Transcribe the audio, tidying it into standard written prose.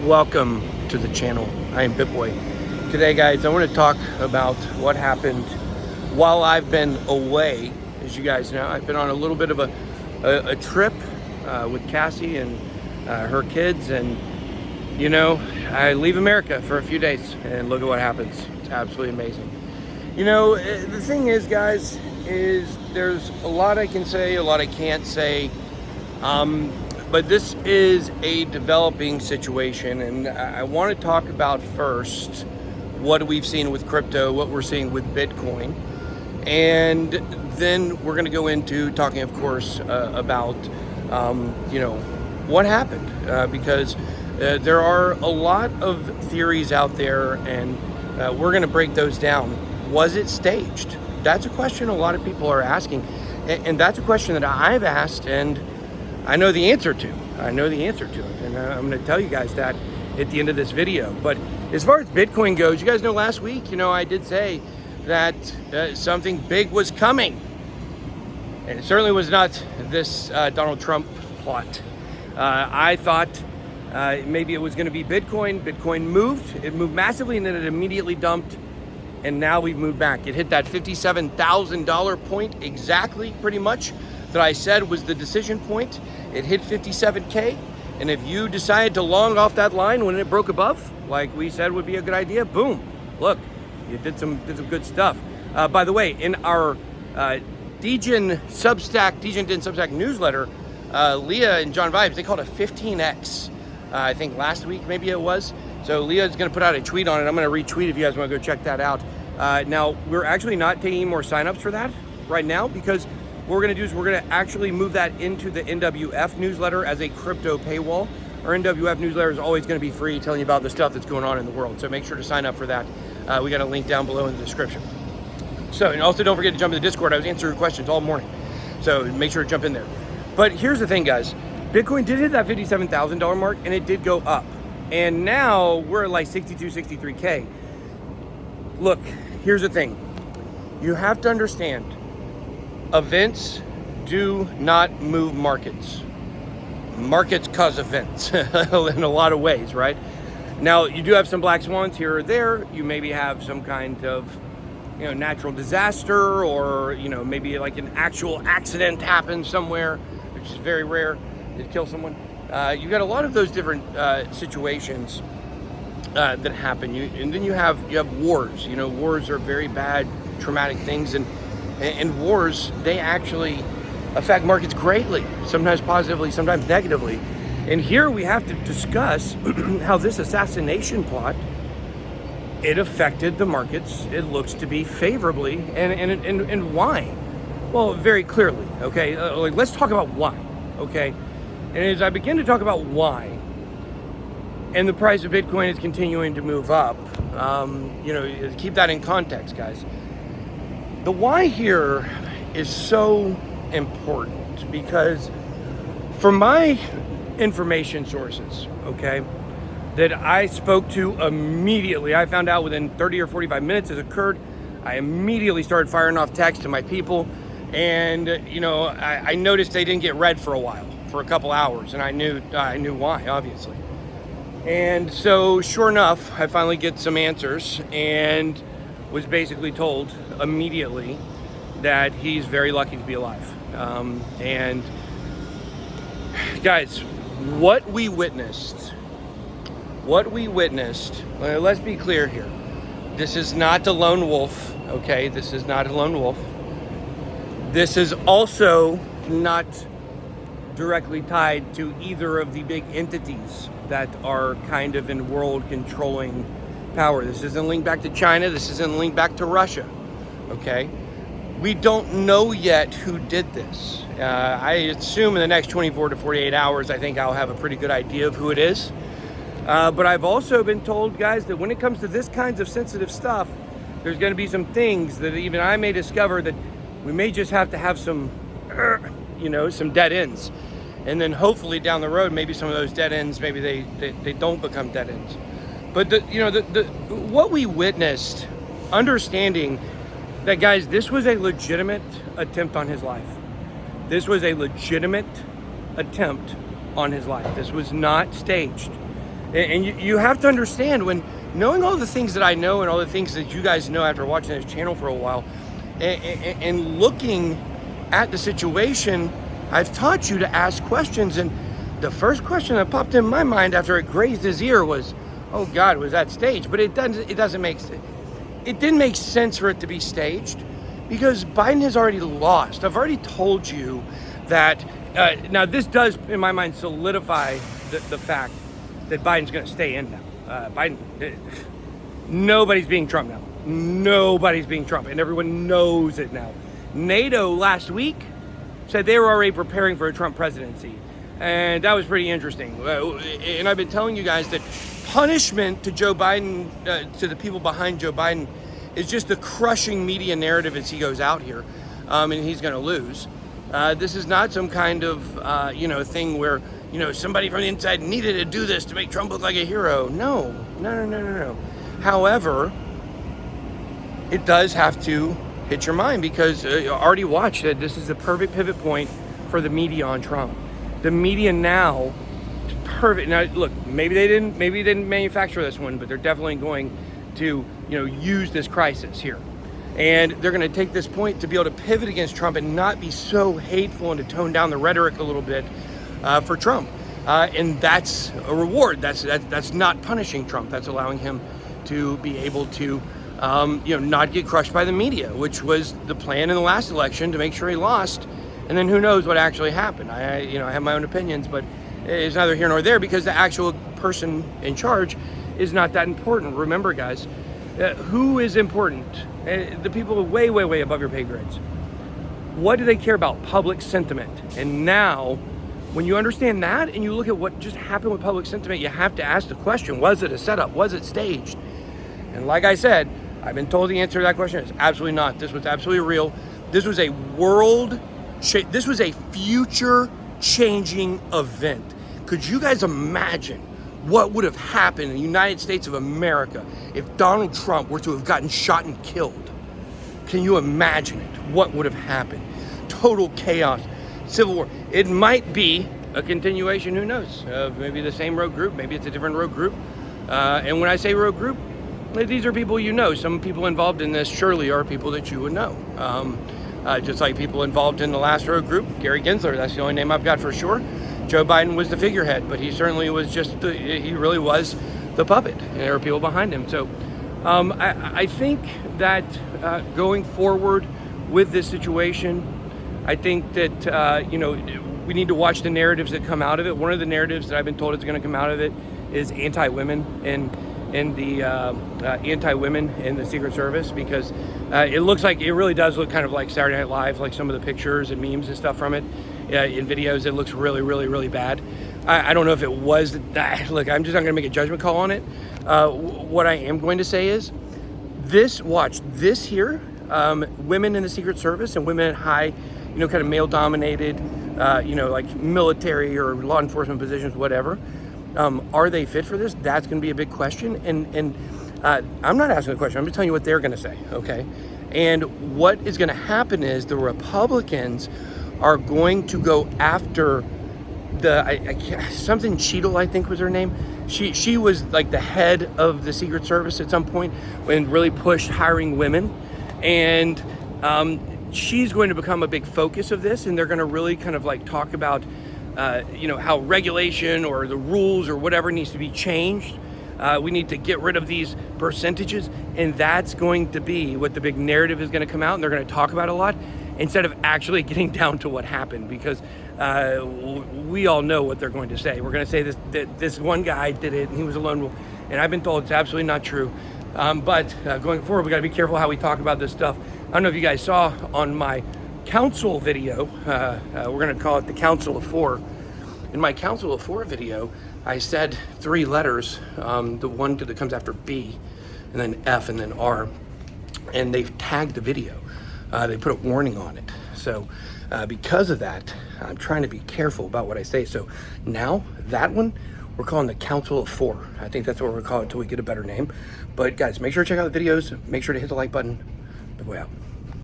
welcome to the channel. I am BitBoy. Today, guys, I want to talk about what happened while I've been away. As you guys know, I've been on a little bit of a trip with Cassie and her kids, and you know, I leave America for a few days and look at what happens. It's absolutely amazing. You know, the thing is, guys, is there's a lot I can say, a lot I can't say. But this is a developing situation, and I want to talk about first what we've seen with crypto, what we're seeing with Bitcoin, and then we're going to go into talking, of course, about you know, what happened, because there are a lot of theories out there, and we're going to break those down. Was it staged? That's a question a lot of people are asking, and that's a question that I've asked, and I know the answer to. And I'm going to tell you guys that at the end of this video. But as far as Bitcoin goes, you guys know last week, you know, I did say that something big was coming. And it certainly was not this Donald Trump plot. I thought maybe it was going to be Bitcoin. Bitcoin moved. It moved massively, and then it immediately dumped. And now we've moved back. It hit that $57,000 point exactly, pretty much, that I said was the decision point. It hit 57K, and if you decided to long off that line when it broke above, like we said would be a good idea, boom, look, you did some good stuff. By the way, in our Degen Substack newsletter, Leah and John Vibes, they called it 15X. I think last week maybe it was. So Leah's going to put out a tweet on it. I'm going to retweet if you guys want to go check that out. Now, we're actually not taking more signups for that right now, because what we're going to do is we're going to actually move that into the NWF newsletter as a crypto paywall. Our NWF newsletter is always going to be free, telling you about the stuff that's going on in the world. So make sure to sign up for that. We got a link down below in the description. So, and also don't forget to jump in the Discord. I was answering questions all morning. So make sure to jump in there. But here's the thing, guys. Bitcoin did hit that $57,000 mark, and it did go up. And now we're at like 62, 63K. Look, here's the thing. You have to understand, events do not move markets. Markets cause events in a lot of ways, right? Now, you do have some black swans here or there. You maybe have some kind of, you know, natural disaster, or, you know, maybe like an actual accident happens somewhere, which is very rare, to kill someone. You got a lot of those different situations that happen. And then you have wars. You know, wars are very bad, traumatic things, and wars, they actually affect markets greatly, sometimes positively, sometimes negatively. And here we have to discuss how this assassination plot, it affected the markets, it looks to be favorably, and why? Well, very clearly, okay? Let's talk about why, okay? And as I begin to talk about why, and the price of Bitcoin is continuing to move up, you know, keep that in context, guys. The why here is so important, because from my information sources, okay, that I spoke to immediately, I found out within 30 or 45 minutes it occurred. I immediately started firing off texts to my people, and you know, I noticed they didn't get read for a while, for a couple hours, and I knew why, obviously. And so sure enough, I finally get some answers, and was basically told immediately that he's very lucky to be alive. And guys, what we witnessed, let's be clear here. This is not the lone wolf, okay? This is not a lone wolf. This is also not directly tied to either of the big entities that are kind of in world controlling power. This isn't linked back to China. This isn't linked back to Russia, okay? We don't know yet who did this. I assume in the next 24 to 48 hours, I think I'll have a pretty good idea of who it is. But I've also been told, guys, that when it comes to this kinds of sensitive stuff, there's going to be some things that even I may discover that we may just have to have some, you know, some dead ends. And then hopefully down the road, maybe some of those dead ends, maybe they don't become dead ends. But what we witnessed, understanding that, guys, this was a legitimate attempt on his life. This was a legitimate attempt on his life. This was not staged. And you have to understand, when knowing all the things that I know and all the things that you guys know after watching this channel for a while, and looking at the situation, I've taught you to ask questions. And the first question that popped in my mind after it grazed his ear was, oh God, was that staged? But it didn't make sense for it to be staged, because Biden has already lost. I've already told you that. Now this does, in my mind, solidify the fact that Biden's going to stay in now. Nobody's being Trump now. Nobody's being Trump, and everyone knows it now. NATO last week said they were already preparing for a Trump presidency, and that was pretty interesting. And I've been telling you guys that punishment to Joe Biden, to the people behind Joe Biden, is just the crushing media narrative as he goes out here, and he's going to lose. This is not some kind of thing where somebody from the inside needed to do this to make Trump look like a hero. No. However, it does have to hit your mind, because you already watched it. This is the perfect pivot point for the media on Trump. The media now, perfect. Now look, maybe they didn't manufacture this one, but they're definitely going to use this crisis here, and they're going to take this point to be able to pivot against Trump and not be so hateful, and to tone down the rhetoric a little bit for Trump. And that's a reward. That's not punishing Trump. That's allowing him to be able to not get crushed by the media, which was the plan in the last election, to make sure he lost. And then who knows what actually happened. I have my own opinions, but it's neither here nor there, because the actual person in charge is not that important. Remember, guys, who is important? The people way, way, way above your pay grades. What do they care about? Public sentiment. And now, when you understand that and you look at what just happened with public sentiment, you have to ask the question, was it a setup? Was it staged? And like I said, I've been told the answer to that question is absolutely not. This was absolutely real. This was a this was a future-changing event. Could you guys imagine what would have happened in the United States of America if Donald Trump were to have gotten shot and killed? Can you imagine it? What would have happened? Total chaos, civil war. It might be a continuation, who knows, of maybe the same rogue group, maybe it's a different rogue group. And when I say rogue group, these are people you know. Some people involved in this surely are people that you would know. Just like people involved in the last rogue group, Gary Gensler, that's the only name I've got for sure. Joe Biden was the figurehead, but he certainly was he really was the puppet, and there were people behind him. So I think that going forward with this situation, I think that, we need to watch the narratives that come out of it. One of the narratives that I've been told is going to come out of it is anti-women and the anti-women in the Secret Service, because it really does look kind of like Saturday Night Live, like some of the pictures and memes and stuff from it. In videos, it looks really, really, really bad. I don't know if it was that. Look, I'm just not going to make a judgment call on it. What I am going to say is this here, women in the Secret Service and women in high, kind of male-dominated, like military or law enforcement positions, whatever. Are they fit for this? That's going to be a big question. And I'm not asking the question. I'm just telling you what they're going to say, okay? And what is going to happen is the Republicans are going to go after something Cheadle, I think was her name. She was like the head of the Secret Service at some point when really pushed hiring women. And she's going to become a big focus of this, and they're going to really kind of like talk about how regulation or the rules or whatever needs to be changed. We need to get rid of these percentages, and that's going to be what the big narrative is going to come out, and they're going to talk about a lot instead of actually getting down to what happened, because we all know what they're going to say. We're going to say this one guy did it and he was a lone wolf, and I've been told it's absolutely not true. But going forward, we got to be careful how we talk about this stuff. I don't know if you guys saw on my council video, we're going to call it the Council of Four. In my Council of Four video, I said 3 letters, the one that comes after B, and then F, and then R, and they've tagged the video. They put a warning on it. So because of that, I'm trying to be careful about what I say. So now that one, we're calling the Council of Four. I think that's what we're calling it until we get a better name. But guys, make sure to check out the videos. Make sure to hit the like button. Bye-bye out.